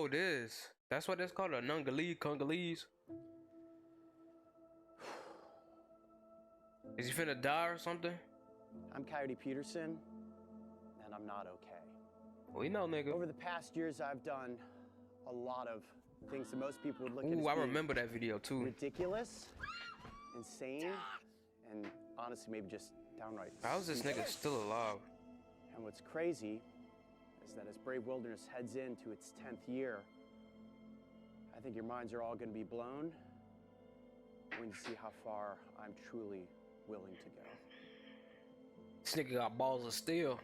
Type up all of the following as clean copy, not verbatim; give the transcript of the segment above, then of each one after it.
Oh, it is. That's what it's called, a Nungalese, Congolese. Is he finna die or something? I'm Coyote Peterson, and I'm not okay. We know, nigga. Over the past years, I've done a lot of things that most people would look at as Ooh, I being remember that video too. ridiculous, insane, and honestly, maybe just downright How's this stupid. nigga still alive? And what's crazy is that as Brave Wilderness heads into its 10th year, I think your minds are all going to be blown when you see how far I'm truly willing to go. This nigga got balls of steel.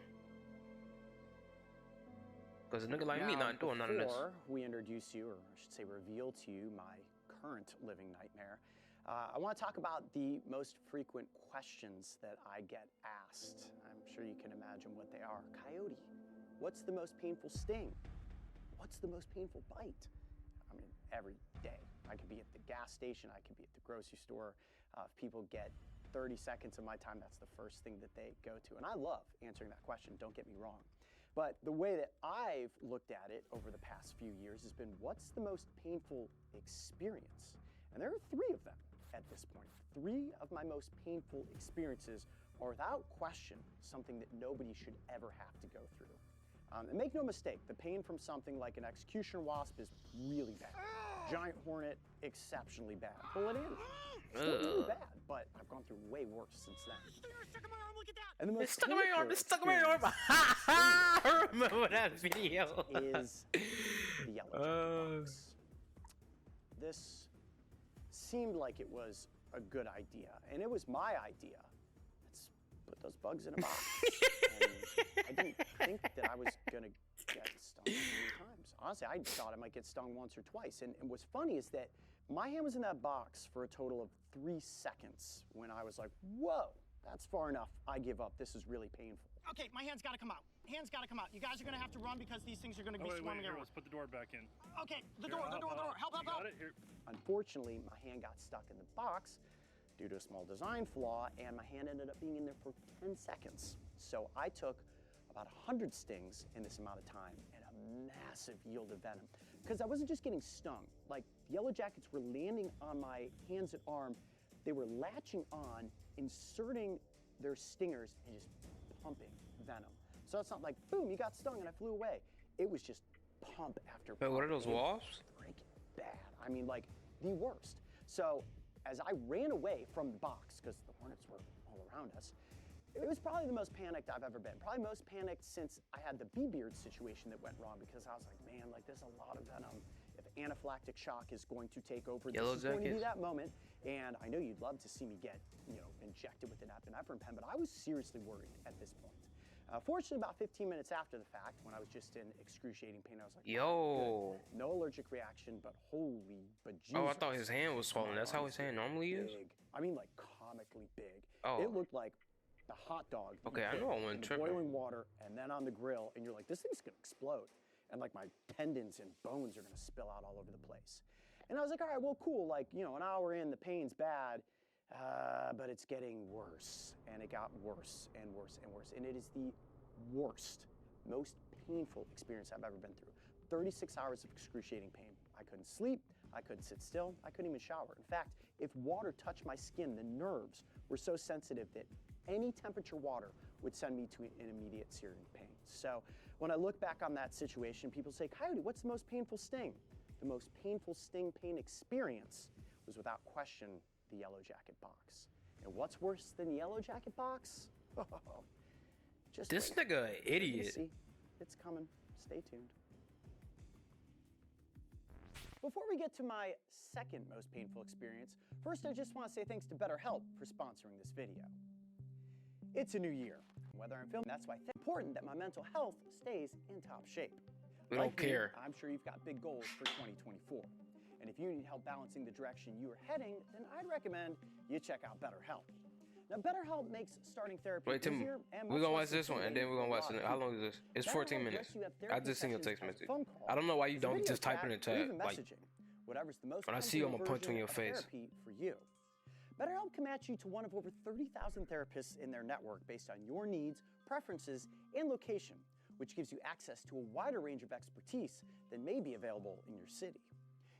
Cause a nigga like me not doing none of this. Before we introduce you, or I should say reveal to you, my current living nightmare, I want to talk about the most frequent questions that I get asked. I'm sure you can imagine what they are. Coyote, what's the most painful sting? What's the most painful bite? I mean, every day. I could be at the gas station, I could be at the grocery store. If people get 30 seconds of my time, that's the first thing that they go to. And I love answering that question, don't get me wrong. But the way that I've looked at it over the past few years has been, what's the most painful experience? And there are 3 of them at this point. 3 of my most painful experiences are without question something that nobody should ever have to go through. And make no mistake, the pain from something like an executioner wasp is really bad. Giant hornet, exceptionally bad. Bullet in, still really bad, but I've gone through way worse since then. Stuck in my arm, look at that. And the most It's stuck in my arm. painful It's stuck in my arm. I remember that video. is the yellow jacket box. This seemed like it was a good idea, and it was my idea. Let's put those bugs in a box. And I didn't think that I was gonna get stung 3 times. Honestly, I thought I might get stung once or twice. And what's funny is that my hand was in that box for a total of 3 seconds when I was like, whoa, that's far enough. I give up. This is really painful. Okay, my hand's gotta come out. Hand's gotta come out. You guys are gonna have to run because these things are gonna be swarming here, around. let's put the door back in. Okay, the door. Help. You got it? Here. Unfortunately, my hand got stuck in the box due to a small design flaw, and my hand ended up being in there for 10 seconds. So I took about 100 stings in this amount of time and a massive yield of venom. Because I wasn't just getting stung. Like, the yellow jackets were landing on my hands and arm. They were latching on, inserting their stingers, and just pumping venom. So it's not like, boom, you got stung and I flew away. It was just pump after pump. Wait, what are those and it was wasps? freaking bad. I mean, like, the worst. So as I ran away from the box, because the hornets were all around us, it was probably the most panicked I've ever been. Probably most panicked since I had the B-Beard situation that went wrong, because I was like, man, like, there's a lot of venom. If anaphylactic shock is going to take over, Yellow this is going to be jackets. that moment. And I know you'd love to see me get, injected with an epinephrine pen, but I was seriously worried at this point. Fortunately, about 15 minutes after the fact, when I was just in excruciating pain, I was like, Yo. good. No allergic reaction, but holy bejesus. Oh, I thought his hand was swollen. That's how his hand normally is? Big. I mean, like, comically big. Oh. It looked like the hot dog. that you Okay, I put know I in wasn't the tripping. boiling water and then on the grill, and you're like, this thing's gonna explode. And like my tendons and bones are gonna spill out all over the place. And I was like, all right, well, cool. Like, an hour in, the pain's bad, but it's getting worse. And it got worse and worse and worse. And it is the worst, most painful experience I've ever been through. 36 hours of excruciating pain. I couldn't sleep, I couldn't sit still, I couldn't even shower. In fact, if water touched my skin, the nerves were so sensitive that any temperature water would send me to an immediate searing pain. So when I look back on that situation, people say, Coyote, what's the most painful sting? The most painful sting pain experience was without question the yellow jacket box. And what's worse than the yellow jacket box? Just This wait. nigga an You're gonna idiot. see. It's coming. Stay tuned. Before we get to my second most painful experience, first I just want to say thanks to BetterHelp for sponsoring this video. It's a new year. Whether I'm filming, that's why it's important that my mental health stays in top shape. We Like don't me, care. I'm sure you've got big goals for 2024. And if you need help balancing the direction you are heading, then I'd recommend you check out BetterHelp. Now, BetterHelp makes starting therapy Wait, Tim, easier and we're much gonna watch less this one and then we're gonna watch intimidating it. for a How lot of long is this? It's BetterHelp 14 lets minutes. you have I therapy just seen your sessions text as a message. phone call, I don't know why you as a don't video just type in the chat, or chat. even Like, messaging. Whatever's the most when I see you, I'm comfortable gonna punch you in version your of face. therapy for you. BetterHelp can match you to one of over 30,000 therapists in their network based on your needs, preferences, and location, which gives you access to a wider range of expertise than may be available in your city.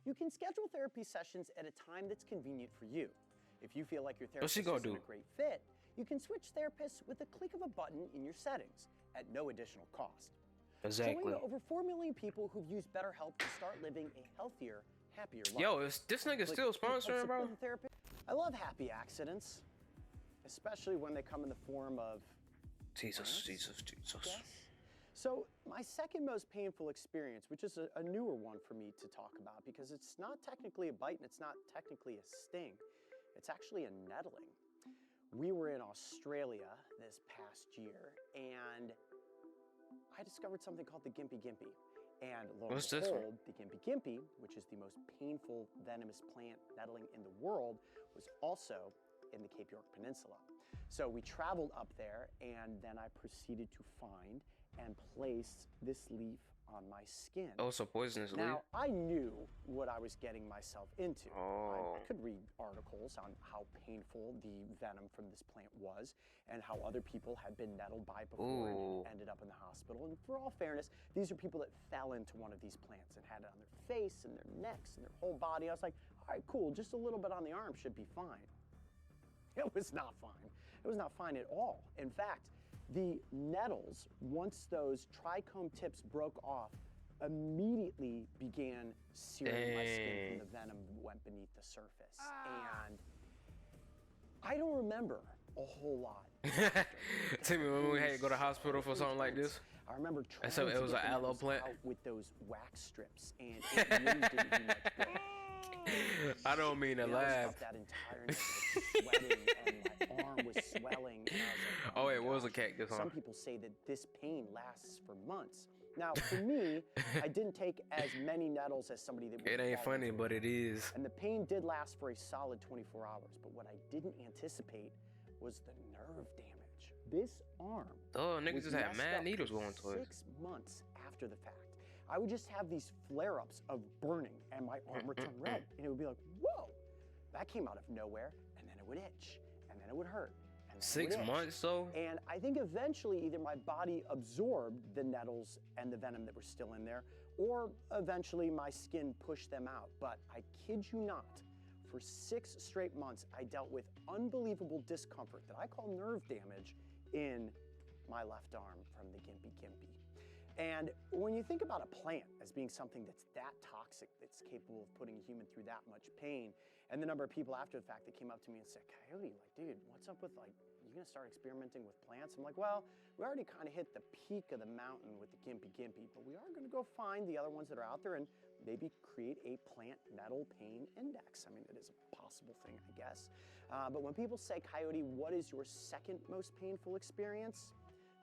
You can schedule therapy sessions at a time that's convenient for you. If you feel like your What's she therapist gonna isn't do? a great fit, you can switch therapists with a click of a button in your settings at no additional cost. Exactly. Join the over 4 million people who've used BetterHelp to start living a healthier, happier life. Yo, is this nigga still sponsoring, bro? I love happy accidents, especially when they come in the form of Jesus. yes. So my second most painful experience, which is a newer one for me to talk about because it's not technically a bite and it's not technically a sting, it's actually a nettling. We were in Australia this past year and I discovered something called the Gimpy Gimpy. And lo and What's this one? behold, the Gimpy Gimpy, which is the most painful venomous plant nettling in the world, was also in the Cape York Peninsula. So we traveled up there and then I proceeded to find and place this leaf on my skin. Oh, so poisonous leaf. Now, I knew what I was getting myself into. Oh. I could read articles on how painful the venom from this plant was and how other people had been nettled by it before Ooh. and ended up in the hospital. And for all fairness, these are people that fell into one of these plants and had it on their face and their necks and their whole body. I was like, all right, cool, just a little bit on the arm should be fine. It was not fine. It was not fine at all. In fact, the nettles, once those trichome tips broke off, immediately began searing my skin from the venom that went beneath the surface. And I don't remember a whole lot. Tell me when we had to go to hospital for something like this. I remember trying So it to was get an the aloe nettles plant? out with those wax strips, and it really didn't do much good. I don't mean to And I was laugh. up that entire night, like, sweating, and my arm was swelling. And I was like, Oh, my it was a gosh. cactus, huh? Some people say that this pain lasts for months. Now, for me, I didn't take as many nettles as somebody that would It ain't fall funny, into but it is. And the pain did last for a solid 24 hours. But what I didn't anticipate was the nerve damage. This arm Oh, niggas was just had messed mad up needles for going to it. 6 months after the fact. I would just have these flare-ups of burning and my arm would turn red. And it would be like, whoa, that came out of nowhere. And then it would itch. And then it would hurt. And then it 6 would itch. months though? And I think eventually either my body absorbed the nettles and the venom that were still in there, or eventually my skin pushed them out. But I kid you not, for 6 straight months, I dealt with unbelievable discomfort that I call nerve damage in my left arm from the Gimpy Gimpy. And when you think about a plant as being something that's that toxic, that's capable of putting a human through that much pain, and the number of people after the fact that came up to me and said, Coyote, like, dude, what's up with, like, you gonna start experimenting with plants? I'm like, well, we already kind of hit the peak of the mountain with the Gimpy Gimpy, but we are gonna go find the other ones that are out there and maybe create a plant nettle pain index. I mean, it is a possible thing, I guess. But when people say, Coyote, what is your second most painful experience?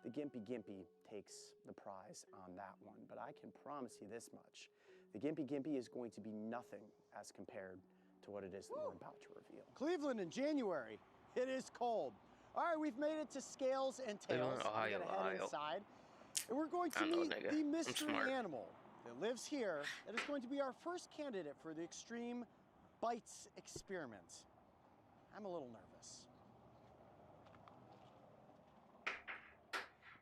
The Gimpy Gimpy takes the prize on that one, but I can promise you this much. The Gimpy Gimpy is going to be nothing as compared to what it is that we're about to reveal. Cleveland in January, it is cold. All right, we've made it to Scales and Tails. Cleveland, Ohio, We're gonna head Ohio. inside, and we're going to I know, meet nigga. the I'm mystery smart. animal that lives here that is going to be our first candidate for the Extreme Bites experiment. I'm a little nervous.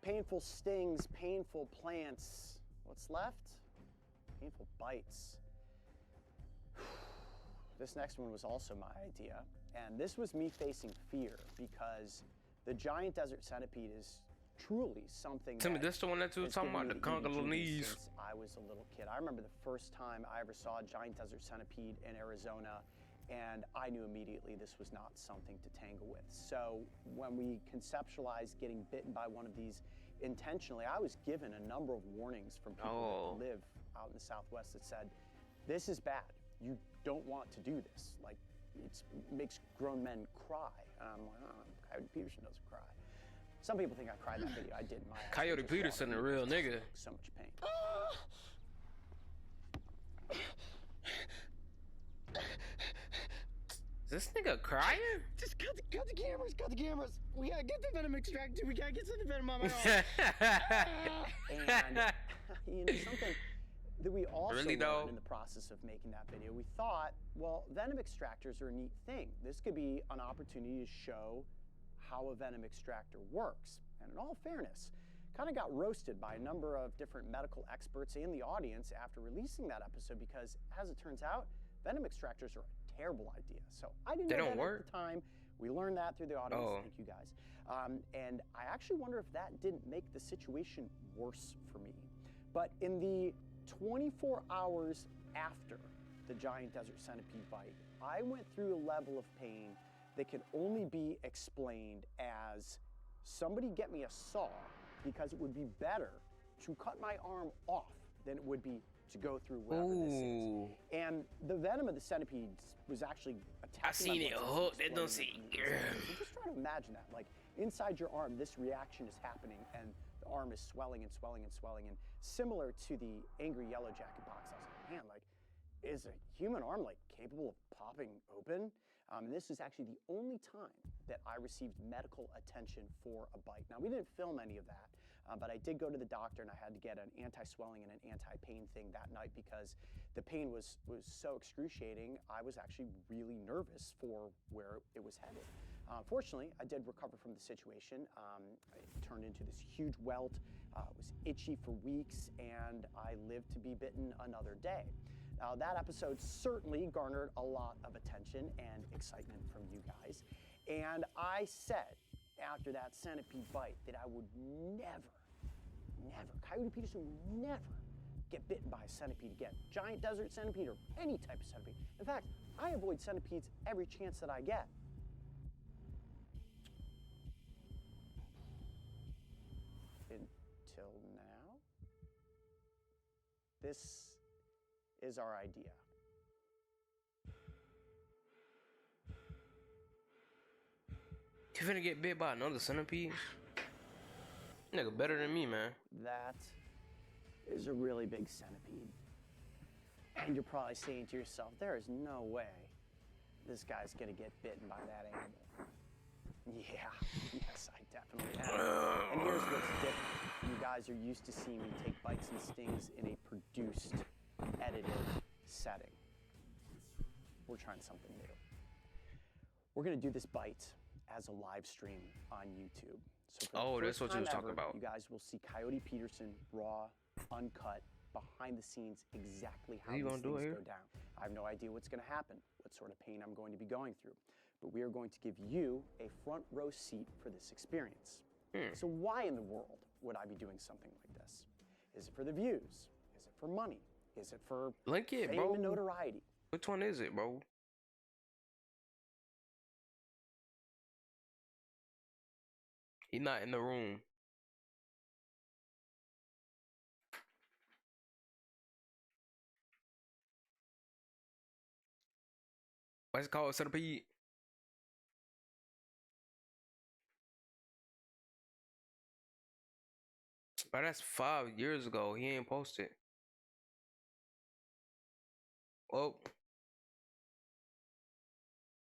Painful stings, painful plants. What's left? Painful bites. This next one was also my idea, and this was me facing fear because the giant desert centipede is truly something Tell me, that this the one that you was has talking given about, me the heebie-jeebies Congolese? since I was a little kid. I remember the first time I ever saw a giant desert centipede in Arizona, and I knew immediately this was not something to tangle with. So when we conceptualized getting bitten by one of these intentionally, I was given a number of warnings from people that live out in the Southwest that said, this is bad. You don't want to do this. Like, it makes grown men cry. And I'm like, oh, Coyote Peterson doesn't cry. Some people think I cried in that video. I didn't. My eyes Coyote were just Peterson, watering a real because nigga. So much pain. Is this nigga crying? Just cut the cameras, cut the cameras. We gotta get the venom extracted. We gotta get some of the venom on my arm. And you know, something that we also Really, learned though? in the process of making that video, we thought, well, venom extractors are a neat thing. This could be an opportunity to show how a venom extractor works. And in all fairness, kind of got roasted by a number of different medical experts in the audience after releasing that episode because, as it turns out, venom extractors are a terrible idea. So I didn't They know don't that work? at the time. We learned that through the audience. Oh. Thank you guys. And I actually wonder if that didn't make the situation worse for me. But in the 24 hours after the giant desert centipede bite, I went through a level of pain that can only be explained as somebody get me a saw, because it would be better to cut my arm off than it would be to go through whatever this is. Ooh. And the venom of the centipedes was actually attacking I seen my it blood hook, vessels, that don't exploding see. them. So just try to imagine that. Like inside your arm, this reaction is happening and the arm is swelling and swelling and swelling. And similar to the angry yellow jacket box, I was like, man, like, is a human arm like capable of popping open? And this is actually the only time that I received medical attention for a bite. Now, we didn't film any of that, but I did go to the doctor and I had to get an anti-swelling and an anti-pain thing that night because the pain was so excruciating. I was actually really nervous for where it was headed. Fortunately, I did recover from the situation. It turned into this huge welt. It was itchy for weeks, and I lived to be bitten another day. Now, that episode certainly garnered a lot of attention and excitement from you guys. And I said after that centipede bite that I would never, Coyote Peterson would never get bitten by a centipede again. Giant desert centipede or any type of centipede. In fact, I avoid centipedes every chance that I get. Until now. This is our idea. You finna get bit by another centipede? Nigga better than me, man. That is a really big centipede. And you're probably saying to yourself, there is no way this guy's gonna get bitten by that animal. Yeah, yes, I definitely am. And here's what's different. You guys are used to seeing me take bites and stings in a produced, edited setting. We're trying something new. We're gonna do this bite as a live stream on YouTube. So for the that's first what you time was talking ever, about. You guys will see Coyote Peterson raw, uncut, behind the scenes, exactly how You these gonna things do it here? go down. I have no idea what's gonna happen, what sort of pain I'm going to be going through, but we are going to give you a front row seat for this experience. So why in the world would I be doing something like this? Is it for the views? Is it for money? Is it for Link it, fame bro. and notoriety? Which one is it, bro? He not in the room. What's it called? Centipede? But that's 5 years ago. He ain't posted. Well,